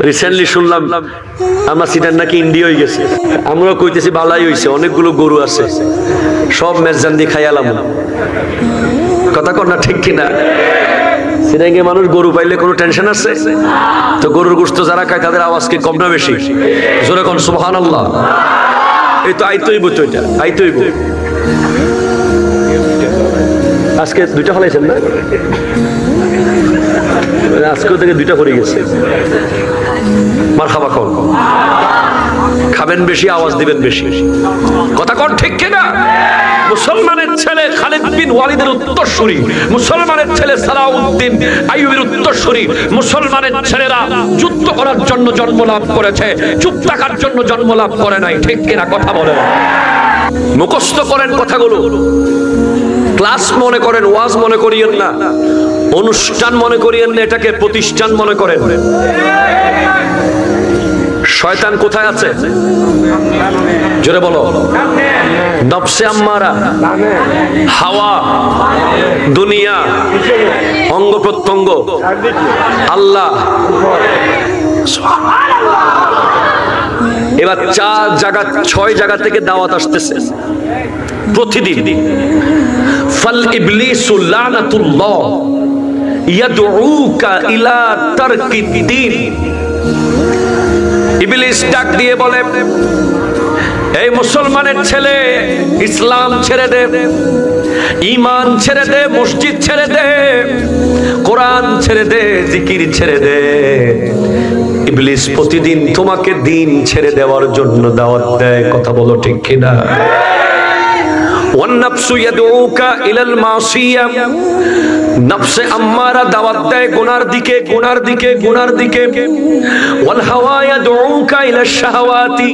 Recently শুনলাম আমরা seater নাকি ইন্ডিয়া হয়ে গেছে। আমরা কইতেছি ভালাই হয়েছে, অনেকগুলো গরু আছে, সব মেজান দিয়ে খাইয়ালাম। কথা কর না, ঠিক কিনা? সিটাঙ্গে মানুষ গরু পাইলে কোনো টেনশন আছে? তো গরুর গোশত যারা খায় তাদের আওয়াজ কি কম না বেশি? জোরে কোন সুবহানাল্লাহ। এই তো আইতইব, তো এটা আইতইব। আজকে দুইটা ফলাইছেন না? আজকেও থেকে দুইটা পড়ে গেছে। মারহাবা কর, খাবেন বেশি, আওয়াজ দিবেন বেশি। কথা কর, ঠিক কিনা? মুসলমানের ছেলে খালিদ বিন ওয়ালিদের উত্তরসূরি, মুসলমানের ছেলে সালাউদ্দিন আইয়ুবের উত্তরসূরি। মুসলমানের ছেলেরা যুদ্ধ করার জন্য জন্ম লাভ করেছে, চুপ থাকার জন্য জন্ম লাভ করে নাই। ঠিক কিনা? কথা বলেন। মুখস্থ করেন কথাগুলো, ক্লাস মনে করেন, ওয়াজ মনে করিয়েন না, অনুষ্ঠান মনে করিয়েন না, এটাকে প্রতিষ্ঠান মনে করেন। শয়তান কোথায় আছে? জোরে বলো। নফসে আম্মারা, হাওয়া, দুনিয়া, অঙ্গ প্রত্যঙ্গ, আল্লাহ। এবার 4 জায়গা 6 জায়গা থেকে দাওয়াত আসতেছে প্রতিদিন। ফাল ইবলিসু লানাতুল্লাহ ইয়াদউকা ইলা তারকিদ্দিন। ইবলিস ডাক দিয়ে বলে, এই মুসলমানের ছেলে, ইসলাম ছেড়ে দে, ঈমান ছেড়ে দে, মসজিদ ছেড়ে দে, কোরআন ছেড়ে দে, জিকির ছেড়ে দে। ইবলিস প্রতিদিন তোমাকে দিন ছেড়ে দেওয়ার জন্য দাওয়াত দেয়। কথা বলো, ঠিক কিনা? ওয়ান-নাফসু ইয়াদউকা ইলাল মাসিয়া, নফসে আম্মারা দাওয়াত দেয় গুনার দিকে, গুনার দিকে, গুনার দিকে। ওয়াল হাওয়া ইয়াদউকা ইলাশ শাহাওয়াতি,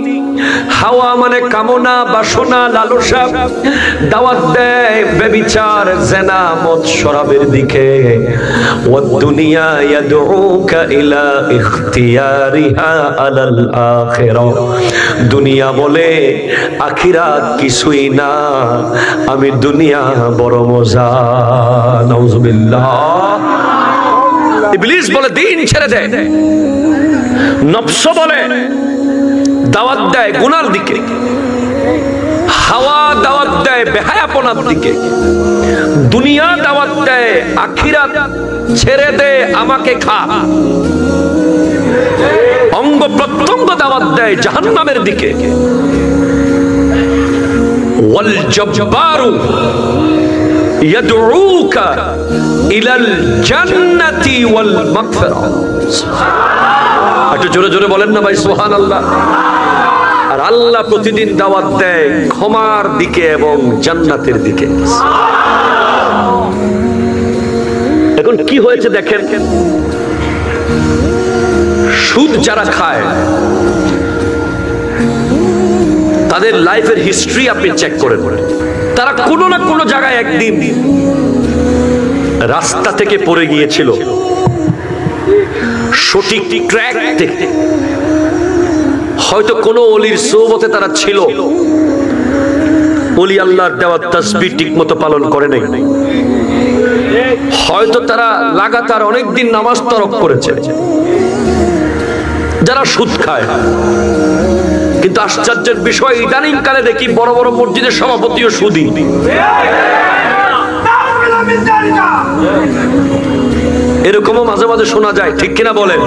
হাওয়া মানে কামনা, বাসনা, লালসা, দাওয়াত দেয় ব্যভিচার, জিনা, মদ, শরাবের দিকে। ওয়াদ দুনিয়া ইয়াদউকা ইলা ইখতিয়ারিহা আলাল আখিরা, দুনিয়া বলে আখিরাত কিছুই না, আমি দুনিয়া বড় মজা। নাউজুবিল্লাহ। ইবলিস বলে দিন ছেড়ে দে, নফস বলে দাওয়াত দেয় গুনার দিকে, হাওয়া দাওয়াত দেয় বেহায়াপনার দিকে, দুনিয়া দাওয়াত দেয় আখিরাত ছেড়ে দে, আমাকে খা। অঙ্গ প্রত্যঙ্গ দাওয়াত দেয় জাহান্নামের দিকে। ওয়াল জব্বারু ইয়াদউকা ইলাল জান্নাতি ওয়াল মাগফিরা। একটু জোরে জোরে বলেন না ভাই, সুবহানাল্লাহ। আর আল্লাহ প্রতিদিন দাওয়াত দেয় ক্ষমার দিকে এবং জান্নাতের দিকে। এখন কি হয়েছে দেখেন, সুদ যারা খায় তাদের লাইফের হিস্ট্রি আপনি চেক করেন, তারা কোনো না কোনো জায়গায় একদিন রাস্তা থেকে পড়ে গিয়েছিল, সঠিক ট্র্যাক থেকে। হয়তো কোনো ওলির সোহবতে তারা ছিল, ওলি আল্লাহর দেওয়া তাসবিহ ঠিকমতো পালন করে নাই। হয়তো তারা লাগাতার অনেকদিন নামাজ তরক করেছে। যারা সুদ খায়, কিন্তু আশ্চর্যের বিষয় ইদানিং কালে দেখি বড় বড় মসজিদের সভাপতিও সুদী। এরকমও মাঝে মাঝে শোনা যায়, ঠিক কিনা বলেন?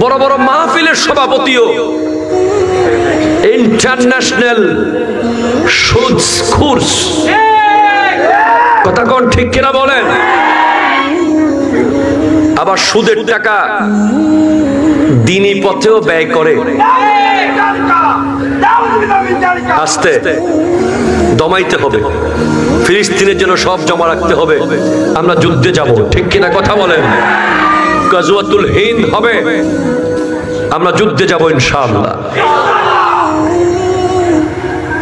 বড় বড় মাহফিলের সভাপতিও ইন্টারন্যাশনাল সুদখোর। কথা কোন, ঠিক কিনা বলেন? আবার সুদের টাকা দ্বীনি পথেও ব্যয় করে। আস্তে দমাইতে হবে, ফিলিস্তিনের জন্য সব জমা রাখতে হবে, আমরা যুদ্ধে যাব, ঠিক কিনা কথা বলেন? গাজওয়াতুল হিন্দ হবে, আমরা যুদ্ধে যাব ইনশাআল্লাহ।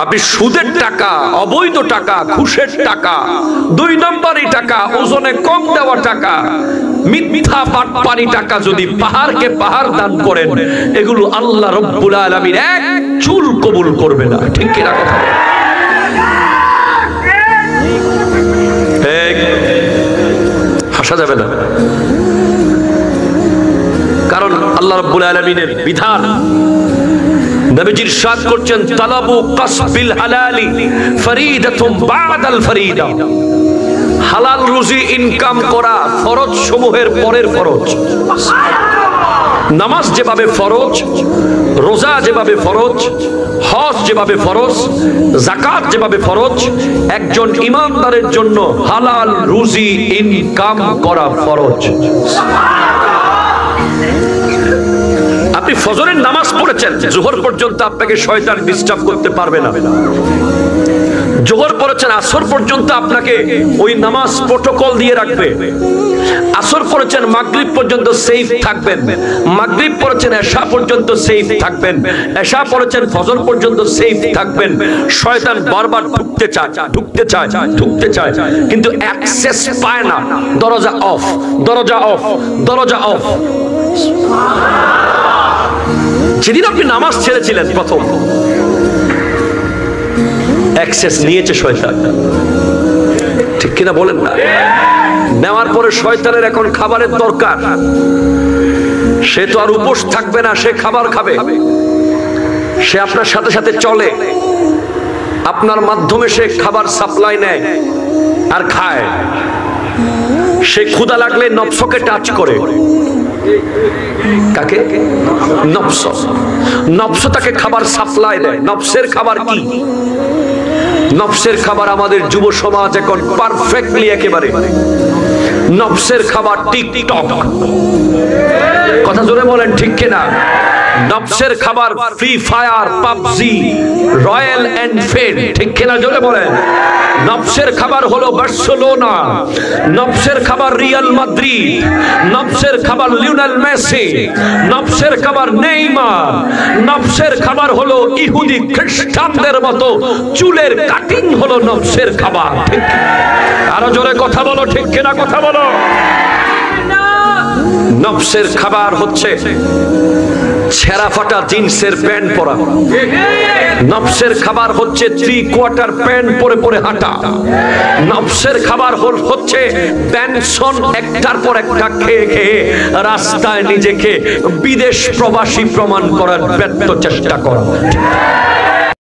আপনি সুদের টাকা, অবৈধ টাকা, ঘুষের টাকা, 2 নম্বরই টাকা, ওজনে কম দেওয়া টাকা, মিথ্যা বাটপারি টাকা যদি পাহাড়কে পাহাড় দান করেন, এগুলো আল্লাহ রব্বুল আলামিন এক চুল কবুল করবে না, ঠিক কিনা কথা? হাসা যাবে না, কারণ আল্লাহ রাব্বুল আলামিনের বিধান। নবীজি ইরশাদ করছেন তালাবু কাসবিল হালালি ফরিদাতুম বাদাল ফরিদা, হালাল রুজি ইনকাম করা ফরজ সমূহের পরের ফরজ। নামাজ যেভাবে ফরজ, রোজা যেভাবে ফরজ, হজ যেভাবে ফরজ, যাকাত যেভাবে ফরজ, একজন ইমানদারের জন্য হালাল রুজি ইনকাম করা ফরজ। আপনি ফজরের নামাজ পড়েছেন, যোহর পর্যন্ত আপনাকে শয়তান ডিস্টার্ব করতে পারবে না। যোহর পড়েছেন, আসর পর্যন্ত আপনাকে ওই নামাজ প্রোটোকল দিয়ে রাখবে। আসর পড়েছেন, মাগরিব পর্যন্ত সেফ থাকবেন। মাগরিব পড়েছেন, এশা পর্যন্ত সেফ থাকবেন। এশা পড়েছেন, ফজর পর্যন্ত সেফ থাকবেন। শয়তান বারবার ঢুকতে চায়, ঢুকতে চায়, ঢুকতে চায়, কিন্তু অ্যাক্সেস পায় না। দরজা অফ, দরজা অফ, দরজা অফ। যেদিন আপনি নামাজ ছেড়েছিলেন প্রথম, অ্যাক্সেস নিয়েছে শয়তান, ঠিক কিনা বলেন না? নেওয়ার পরে শয়তানের এখন খাবারের দরকার। সে তো আর উপোস থাকবে না, সে খাবার খাবে। সে আপনার সাথে সাথে চলে, আপনার মাধ্যমে সে খাবার সাপ্লাই নেয় আর খায়। সে ক্ষুধা লাগলে নফসকে টাচ করে। কাকে? নফস। নফস তাকে খাবার সাপ্লাই দেয়। নফসের খাবার কি? নফসের খাবার আমাদের যুব সমাজ এখন পারফেক্টলি একেবারে নফসের খাবার টিকটক। কথা জোরে বলেন, ঠিক কিনা? নফসের খাবার free fire, PUBG, royal Enfield, ঠিক কিনা জোরে বলেন? নফসের খাবার হলো বার্সেলোনা, নফসের খাবার রিয়াল মাদ্রিদ, নফসের খাবার লিওনেল মেসি, নফসের খাবার নেইমার, নফসের খাবার হলো ইহুদি খ্রিস্টানদের মতো চুলের কাটিং হলো নফসের খাবার। ঠিক, আরো জোরে কথা বলো, ঠিক কিনা কথা বলো? নফসের খাবার হচ্ছে ছেঁড়া ফাটা জিন্সের প্যান্ট পরা। নফসের খাবার হচ্ছে 3/4 প্যান্ট পরে পরে হাঁটা। নফসের খাবার হচ্ছে পেনশন একটার পর একটা খেয়ে খেয়ে রাস্তায় নিজেকে বিদেশ প্রবাসী প্রমাণ করার ব্যর্থ চেষ্টা করা।